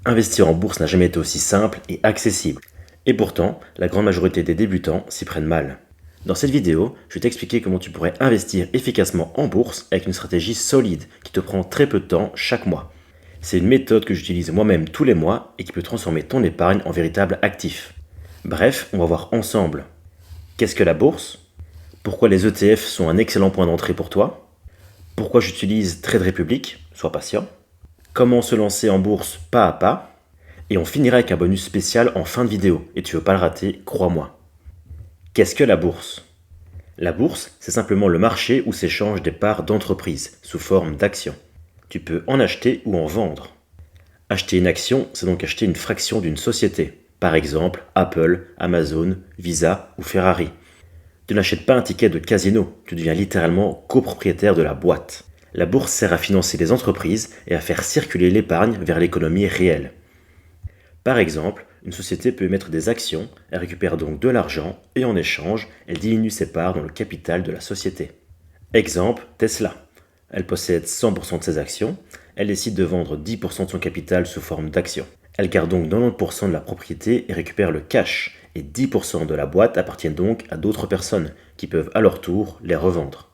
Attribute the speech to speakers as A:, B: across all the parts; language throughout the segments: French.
A: Investir en bourse n'a jamais été aussi simple et accessible. Et pourtant, la grande majorité des débutants s'y prennent mal. Dans cette vidéo, je vais t'expliquer comment tu pourrais investir efficacement en bourse avec une stratégie solide qui te prend très peu de temps chaque mois. C'est une méthode que j'utilise moi-même tous les mois et qui peut transformer ton épargne en véritable actif. Bref, on va voir ensemble. Qu'est-ce que la bourse? Pourquoi les ETF sont un excellent point d'entrée pour toi? Pourquoi j'utilise Trade Republic? Sois patient. Comment se lancer en bourse pas à pas? Et on finira avec un bonus spécial en fin de vidéo, et tu veux pas le rater, crois-moi. Qu'est-ce que la bourse? La bourse, c'est simplement le marché où s'échangent des parts d'entreprise sous forme d'actions. Tu peux en acheter ou en vendre. Acheter une action, c'est donc acheter une fraction d'une société. Par exemple, Apple, Amazon, Visa ou Ferrari. Tu n'achètes pas un ticket de casino, tu deviens littéralement copropriétaire de la boîte. La bourse sert à financer les entreprises et à faire circuler l'épargne vers l'économie réelle. Par exemple, une société peut émettre des actions, elle récupère donc de l'argent et en échange, elle diminue ses parts dans le capital de la société. Exemple, Tesla. Elle possède 100% de ses actions, elle décide de vendre 10% de son capital sous forme d'actions. Elle garde donc 90% de la propriété et récupère le cash, et 10% de la boîte appartiennent donc à d'autres personnes, qui peuvent à leur tour les revendre.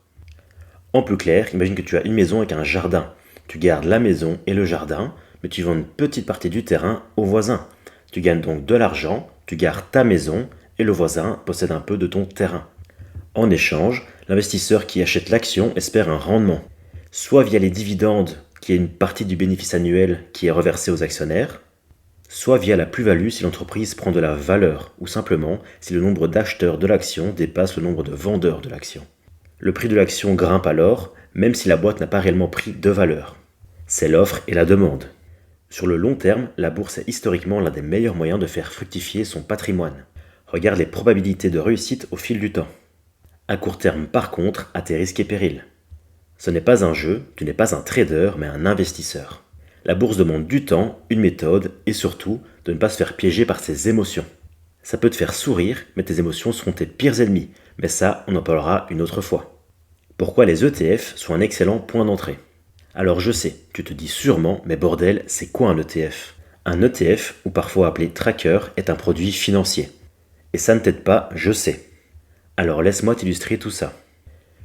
A: En plus clair, imagine que tu as une maison avec un jardin. Tu gardes la maison et le jardin, mais tu vends une petite partie du terrain aux voisins. Tu gagnes donc de l'argent, tu gardes ta maison et le voisin possède un peu de ton terrain. En échange, l'investisseur qui achète l'action espère un rendement, soit via les dividendes, qui est une partie du bénéfice annuel qui est reversée aux actionnaires, soit via la plus-value si l'entreprise prend de la valeur, ou simplement si le nombre d'acheteurs de l'action dépasse le nombre de vendeurs de l'action. Le prix de l'action grimpe alors, même si la boîte n'a pas réellement pris de valeur. C'est l'offre et la demande. Sur le long terme, la bourse est historiquement l'un des meilleurs moyens de faire fructifier son patrimoine. Regarde les probabilités de réussite au fil du temps. À court terme, par contre, à tes risques et périls. Ce n'est pas un jeu, tu n'es pas un trader, mais un investisseur. La bourse demande du temps, une méthode, et surtout, de ne pas se faire piéger par ses émotions. Ça peut te faire sourire, mais tes émotions seront tes pires ennemis, mais ça, on en parlera une autre fois. Pourquoi les ETF sont un excellent point d'entrée? Alors je sais, tu te dis sûrement, mais bordel, c'est quoi un ETF? Un ETF, ou parfois appelé tracker, est un produit financier. Et ça ne t'aide pas, je sais. Alors laisse-moi t'illustrer tout ça.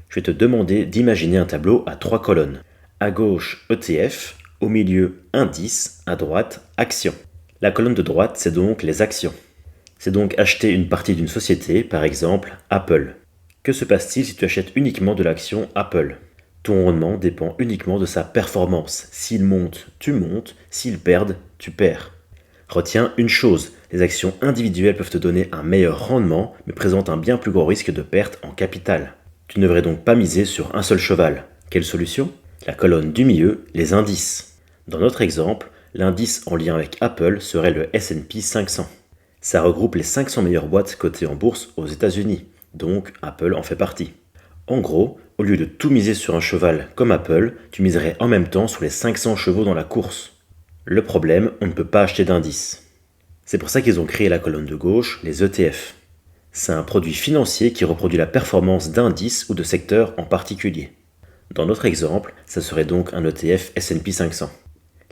A: Je vais te demander d'imaginer un tableau à 3 colonnes. À gauche, ETF, au milieu, indice, à droite, actions. La colonne de droite, c'est donc les actions. C'est donc acheter une partie d'une société, par exemple Apple. Que se passe-t-il si tu achètes uniquement de l'action Apple? Ton rendement dépend uniquement de sa performance. S'il monte, tu montes. S'il perd, tu perds. Retiens une chose, les actions individuelles peuvent te donner un meilleur rendement, mais présentent un bien plus gros risque de perte en capital. Tu ne devrais donc pas miser sur un seul cheval. Quelle solution? La colonne du milieu, les indices. Dans notre exemple, l'indice en lien avec Apple serait le S&P 500. Ça regroupe les 500 meilleures boîtes cotées en bourse aux États-Unis, donc Apple en fait partie. En gros, au lieu de tout miser sur un cheval comme Apple, tu miserais en même temps sur les 500 chevaux dans la course. Le problème, on ne peut pas acheter d'indices. C'est pour ça qu'ils ont créé la colonne de gauche, les ETF. C'est un produit financier qui reproduit la performance d'indices ou de secteurs en particulier. Dans notre exemple, ça serait donc un ETF S&P 500.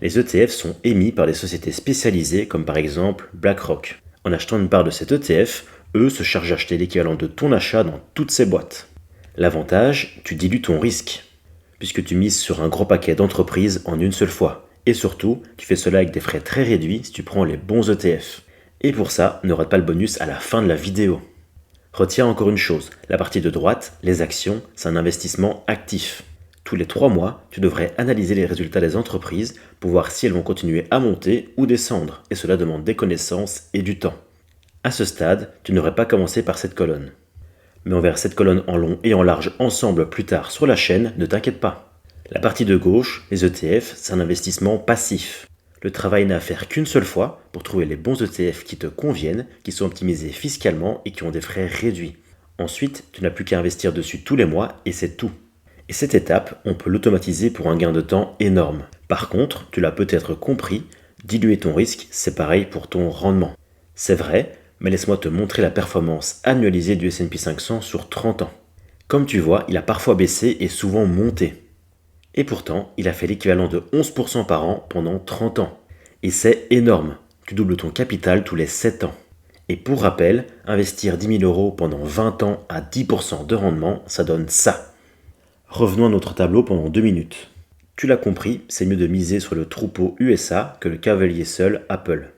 A: Les ETF sont émis par des sociétés spécialisées comme par exemple BlackRock. En achetant une part de cet ETF, eux se chargent d'acheter l'équivalent de ton achat dans toutes ces boîtes. L'avantage, tu dilues ton risque, puisque tu mises sur un gros paquet d'entreprises en une seule fois. Et surtout, tu fais cela avec des frais très réduits si tu prends les bons ETF. Et pour ça, ne rate pas le bonus à la fin de la vidéo. Retiens encore une chose, la partie de droite, les actions, c'est un investissement actif. Tous les 3 mois, tu devrais analyser les résultats des entreprises pour voir si elles vont continuer à monter ou descendre, et cela demande des connaissances et du temps. À ce stade, tu n'aurais pas commencé par cette colonne. Mais on verra cette colonne en long et en large ensemble plus tard sur la chaîne, ne t'inquiète pas. La partie de gauche, les ETF, c'est un investissement passif. Le travail n'a à faire qu'une seule fois pour trouver les bons ETF qui te conviennent, qui sont optimisés fiscalement et qui ont des frais réduits. Ensuite, tu n'as plus qu'à investir dessus tous les mois et c'est tout. Et cette étape, on peut l'automatiser pour un gain de temps énorme. Par contre, tu l'as peut-être compris, diluer ton risque, c'est pareil pour ton rendement. C'est vrai, mais laisse-moi te montrer la performance annualisée du S&P 500 sur 30 ans. Comme tu vois, il a parfois baissé et souvent monté. Et pourtant, il a fait l'équivalent de 11% par an pendant 30 ans. Et c'est énorme, tu doubles ton capital tous les 7 ans. Et pour rappel, investir 10 000 euros pendant 20 ans à 10% de rendement, ça donne ça. Revenons à notre tableau pendant 2 minutes. Tu l'as compris, c'est mieux de miser sur le troupeau USA que le cavalier seul Apple.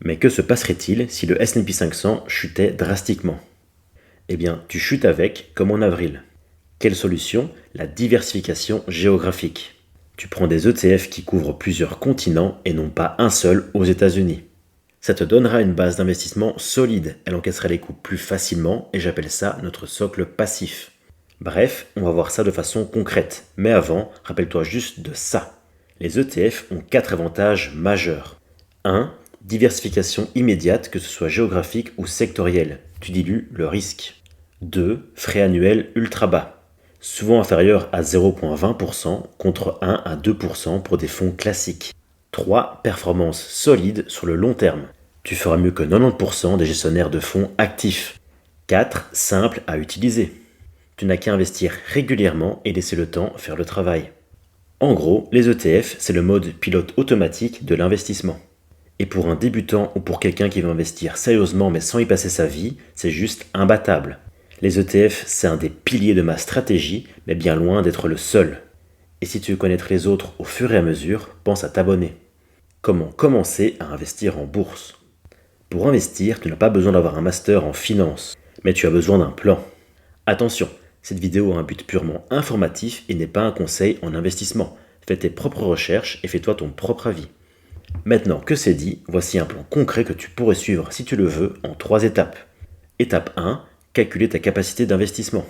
A: Mais que se passerait-il si le S&P 500 chutait drastiquement? Eh bien, tu chutes avec, comme en avril. Quelle solution? La diversification géographique. Tu prends des ETF qui couvrent plusieurs continents et non pas un seul aux États-Unis. Ça te donnera une base d'investissement solide, elle encaissera les coups plus facilement et j'appelle ça notre socle passif. Bref, on va voir ça de façon concrète. Mais avant, rappelle-toi juste de ça. Les ETF ont 4 avantages majeurs. 1. Diversification immédiate, que ce soit géographique ou sectorielle. Tu dilues le risque. 2. Frais annuels ultra bas, souvent inférieurs à 0,20% contre 1 à 2% pour des fonds classiques. 3. Performance solide sur le long terme. Tu feras mieux que 90% des gestionnaires de fonds actifs. 4. Simple à utiliser. Tu n'as qu'à investir régulièrement et laisser le temps faire le travail. En gros, les ETF, c'est le mode pilote automatique de l'investissement. Et pour un débutant ou pour quelqu'un qui veut investir sérieusement mais sans y passer sa vie, c'est juste imbattable. Les ETF, c'est un des piliers de ma stratégie, mais bien loin d'être le seul. Et si tu veux connaître les autres au fur et à mesure, pense à t'abonner. Comment commencer à investir en bourse? Pour investir, tu n'as pas besoin d'avoir un master en finance, mais tu as besoin d'un plan. Attention, cette vidéo a un but purement informatif et n'est pas un conseil en investissement. Fais tes propres recherches et fais-toi ton propre avis. Maintenant que c'est dit, voici un plan concret que tu pourrais suivre si tu le veux en 3 étapes. Étape 1, calculer ta capacité d'investissement.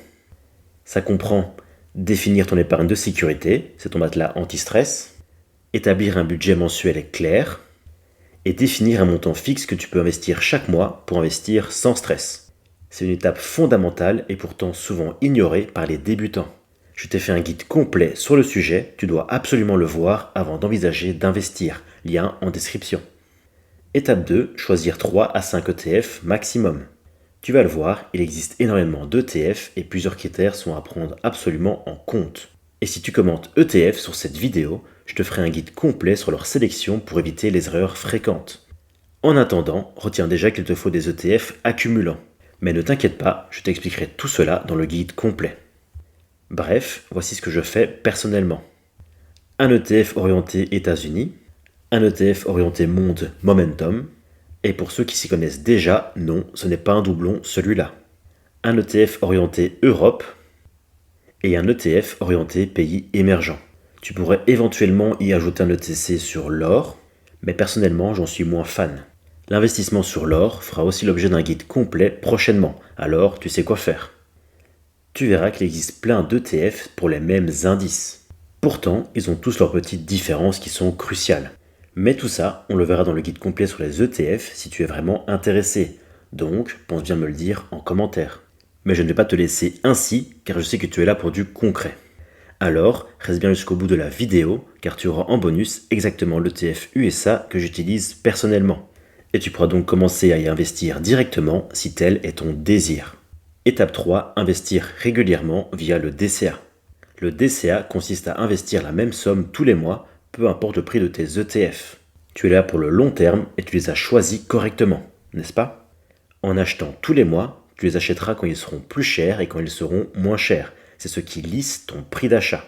A: Ça comprend définir ton épargne de sécurité, c'est ton matelas anti-stress, établir un budget mensuel clair et définir un montant fixe que tu peux investir chaque mois pour investir sans stress. C'est une étape fondamentale et pourtant souvent ignorée par les débutants. Je t'ai fait un guide complet sur le sujet, tu dois absolument le voir avant d'envisager d'investir. Lien en description. Étape 2, choisir 3 à 5 ETF maximum. Tu vas le voir, il existe énormément d'ETF et plusieurs critères sont à prendre absolument en compte. Et si tu commentes ETF sur cette vidéo, je te ferai un guide complet sur leur sélection pour éviter les erreurs fréquentes. En attendant, retiens déjà qu'il te faut des ETF accumulants. Mais ne t'inquiète pas, je t'expliquerai tout cela dans le guide complet. Bref, voici ce que je fais personnellement. Un ETF orienté États-Unis, un ETF orienté monde Momentum, et pour ceux qui s'y connaissent déjà, non, ce n'est pas un doublon celui-là. Un ETF orienté Europe et un ETF orienté pays émergents. Tu pourrais éventuellement y ajouter un ETC sur l'or, mais personnellement j'en suis moins fan. L'investissement sur l'or fera aussi l'objet d'un guide complet prochainement, alors tu sais quoi faire. Tu verras qu'il existe plein d'ETF pour les mêmes indices. Pourtant, ils ont tous leurs petites différences qui sont cruciales. Mais tout ça, on le verra dans le guide complet sur les ETF si tu es vraiment intéressé. Donc, pense bien me le dire en commentaire. Mais je ne vais pas te laisser ainsi, car je sais que tu es là pour du concret. Alors, reste bien jusqu'au bout de la vidéo, car tu auras en bonus exactement l'ETF USA que j'utilise personnellement. Et tu pourras donc commencer à y investir directement si tel est ton désir. Étape 3, investir régulièrement via le DCA. Le DCA consiste à investir la même somme tous les mois, peu importe le prix de tes ETF. Tu es là pour le long terme et tu les as choisis correctement, n'est-ce pas? En achetant tous les mois, tu les achèteras quand ils seront plus chers et quand ils seront moins chers. C'est ce qui lisse ton prix d'achat.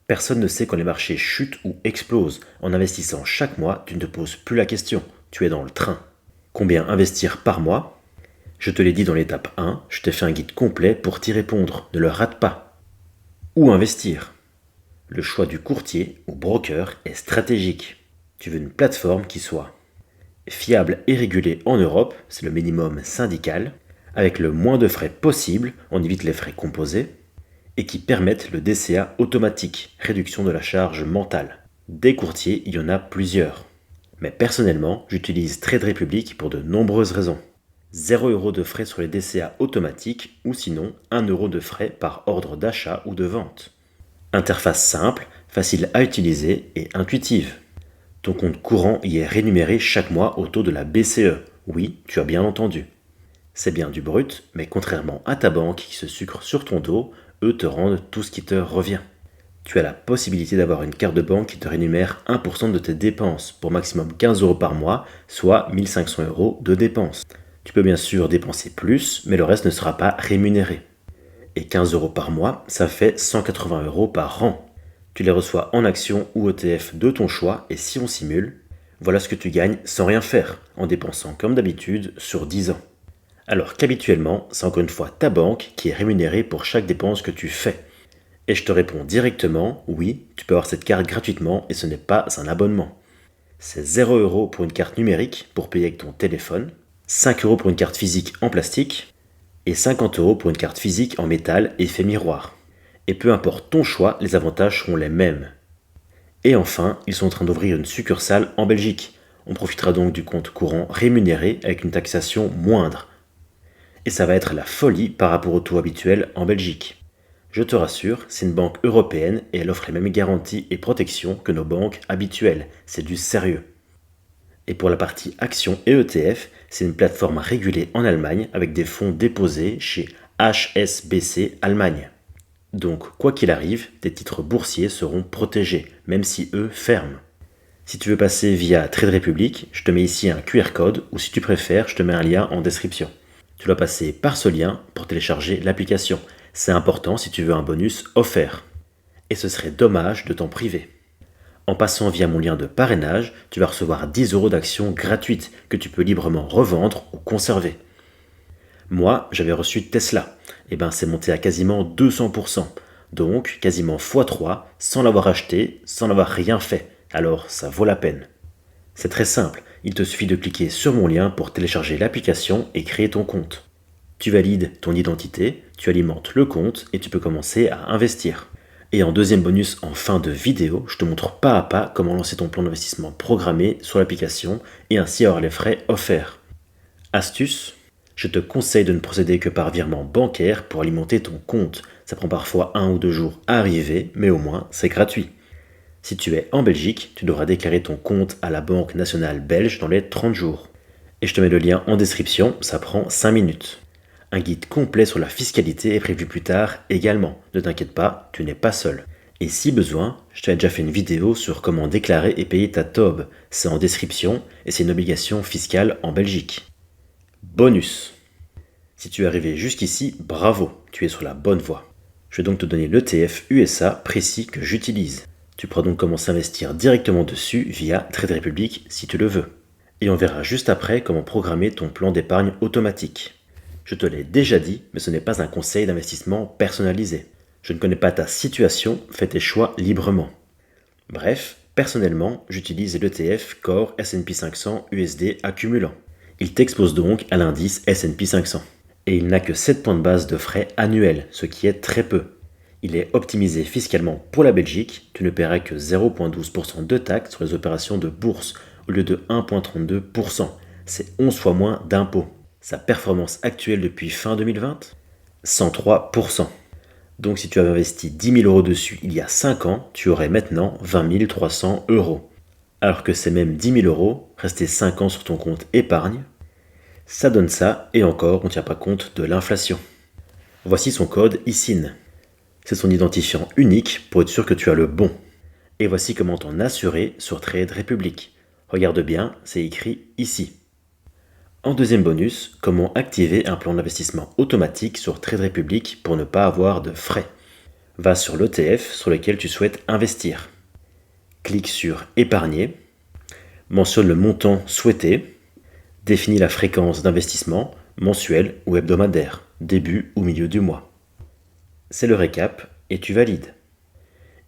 A: Personne ne sait quand les marchés chutent ou explosent. En investissant chaque mois, tu ne te poses plus la question. Tu es dans le train. Combien investir par mois? Je te l'ai dit dans l'étape 1, je t'ai fait un guide complet pour t'y répondre. Ne le rate pas. Où investir? Le choix du courtier ou broker est stratégique. Tu veux une plateforme qui soit fiable et régulée en Europe, c'est le minimum syndical, avec le moins de frais possible, on évite les frais composés, et qui permettent le DCA automatique, réduction de la charge mentale. Des courtiers, il y en a plusieurs. Mais personnellement, j'utilise Trade Republic pour de nombreuses raisons. 0 € de frais sur les DCA automatiques ou sinon 1 € de frais par ordre d'achat ou de vente. Interface simple, facile à utiliser et intuitive. Ton compte courant y est rémunéré chaque mois au taux de la BCE. Oui, tu as bien entendu. C'est bien du brut, mais contrairement à ta banque qui se sucre sur ton dos, eux te rendent tout ce qui te revient. Tu as la possibilité d'avoir une carte de banque qui te rémunère 1% de tes dépenses pour maximum 15 euros par mois, soit 1500 euros de dépenses. Tu peux bien sûr dépenser plus, mais le reste ne sera pas rémunéré. Et 15 euros par mois, ça fait 180 euros par an. Tu les reçois en actions ou ETF de ton choix, et si on simule, voilà ce que tu gagnes sans rien faire, en dépensant comme d'habitude sur 10 ans. Alors qu'habituellement, c'est encore une fois ta banque qui est rémunérée pour chaque dépense que tu fais. Et je te réponds directement, oui, tu peux avoir cette carte gratuitement et ce n'est pas un abonnement. C'est 0 euros pour une carte numérique pour payer avec ton téléphone, 5 euros pour une carte physique en plastique et 50 euros pour une carte physique en métal effet miroir. Et peu importe ton choix, les avantages seront les mêmes. Et enfin, ils sont en train d'ouvrir une succursale en Belgique. On profitera donc du compte courant rémunéré avec une taxation moindre. Et ça va être la folie par rapport au taux habituel en Belgique. Je te rassure, c'est une banque européenne et elle offre les mêmes garanties et protections que nos banques habituelles. C'est du sérieux. Et pour la partie actions et ETF, c'est une plateforme régulée en Allemagne avec des fonds déposés chez HSBC Allemagne. Donc, quoi qu'il arrive, tes titres boursiers seront protégés, même si eux ferment. Si tu veux passer via Trade Republic, je te mets ici un QR code ou si tu préfères, je te mets un lien en description. Tu dois passer par ce lien pour télécharger l'application. C'est important si tu veux un bonus offert. Et ce serait dommage de t'en priver. En passant via mon lien de parrainage, tu vas recevoir 10 euros d'actions gratuites que tu peux librement revendre ou conserver. Moi, j'avais reçu Tesla. Et c'est monté à quasiment 200%. Donc, quasiment x3 sans l'avoir acheté, sans n'avoir rien fait. Alors, ça vaut la peine. C'est très simple. Il te suffit de cliquer sur mon lien pour télécharger l'application et créer ton compte. Tu valides ton identité, tu alimentes le compte et tu peux commencer à investir. Et en deuxième bonus en fin de vidéo, je te montre pas à pas comment lancer ton plan d'investissement programmé sur l'application et ainsi avoir les frais offerts. Astuce, je te conseille de ne procéder que par virement bancaire pour alimenter ton compte. Ça prend parfois 1 ou 2 jours à arriver, mais au moins c'est gratuit. Si tu es en Belgique, tu devras déclarer ton compte à la Banque nationale belge dans les 30 jours. Et je te mets le lien en description, ça prend 5 minutes. Un guide complet sur la fiscalité est prévu plus tard également. Ne t'inquiète pas, tu n'es pas seul. Et si besoin, je t'ai déjà fait une vidéo sur comment déclarer et payer ta TOB. C'est en description et c'est une obligation fiscale en Belgique. Bonus. Si tu es arrivé jusqu'ici, bravo, tu es sur la bonne voie. Je vais donc te donner l'ETF USA précis que j'utilise. Tu pourras donc commencer à investir directement dessus via Trade Republic si tu le veux. Et on verra juste après comment programmer ton plan d'épargne automatique. Je te l'ai déjà dit, mais ce n'est pas un conseil d'investissement personnalisé. Je ne connais pas ta situation, fais tes choix librement. Bref, personnellement, j'utilise l'ETF Core S&P 500 USD accumulant. Il t'expose donc à l'indice S&P 500. Et il n'a que 7 points de base de frais annuels, ce qui est très peu. Il est optimisé fiscalement pour la Belgique, tu ne paieras que 0,12% de taxes sur les opérations de bourse au lieu de 1,32%. C'est 11 fois moins d'impôts. Sa performance actuelle depuis fin 2020 103%. Donc si tu avais investi 10 000 euros dessus il y a 5 ans, tu aurais maintenant 20 300 euros. Alors que ces mêmes 10 000 euros, restés 5 ans sur ton compte épargne, ça donne ça et encore on ne tient pas compte de l'inflation. Voici son code ISIN. C'est son identifiant unique pour être sûr que tu as le bon. Et voici comment t'en assurer sur Trade Republic. Regarde bien, c'est écrit ici. En deuxième bonus, comment activer un plan d'investissement automatique sur Trade Republic pour ne pas avoir de frais. Va sur l'ETF sur lequel tu souhaites investir. Clique sur Épargner. Mentionne le montant souhaité. Définis la fréquence d'investissement, mensuelle ou hebdomadaire, début ou milieu du mois. C'est le récap et tu valides.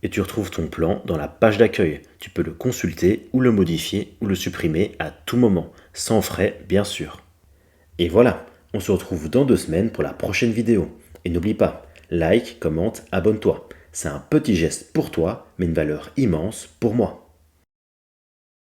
A: Et tu retrouves ton plan dans la page d'accueil. Tu peux le consulter ou le modifier ou le supprimer à tout moment, sans frais bien sûr. Et voilà, on se retrouve dans 2 semaines pour la prochaine vidéo. Et n'oublie pas, like, commente, abonne-toi. C'est un petit geste pour toi, mais une valeur immense pour moi.